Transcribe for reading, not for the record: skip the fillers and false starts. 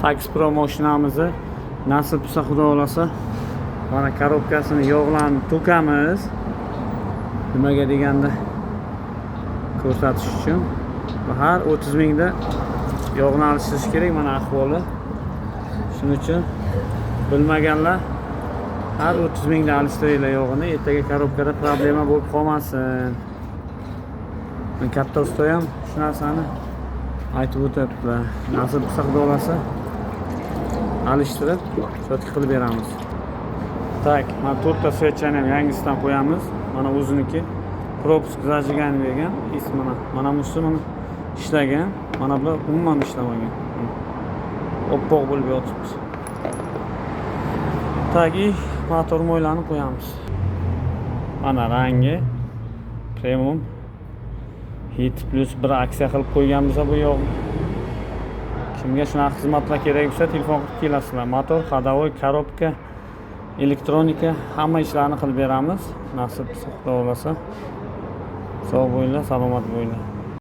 8 Pro mashinamizni nasib qilsa xudo xolasa mana korobkasini yog'lanib to'kamiz. Nimaga deganda ko'rsatish uchun har 30 mingda yog'ni alishtirish kerak mana ahvoli. Shuning uchun bilmaganlar har 30 mingda alishtiringlar yog'ini, ertaga korobkada problema bo'lib qolmasin. Men katta usta ham shu narsani aytib o'tibdilar. Nasib qilsa xudo xolasa alishtirib cho'tki qilib beramiz. Tak, mana 4 ta svechani ham yangisidan qo'yamiz. Mana o'ziniki propisk zajigani bergan. Mana musi mana ishlagan. Mana bular umuman ishlamagan. Oppoq bo'lib yotibdi. Tak, motor mo'ylarni qo'yamiz. Mana rangi premium Heat Plus bir aksiya qilib qo'yganmiz bu yog'. Kimga shunaqa xizmatlar kerak bo'lsa, telefon qilib kelasizlar. Motor, ходовой, korobka, elektronika hamma ishlarni qilib beramiz. Nasib qilsa, xudo xolasa. Sog' bo'linglar, salomat bo'linglar.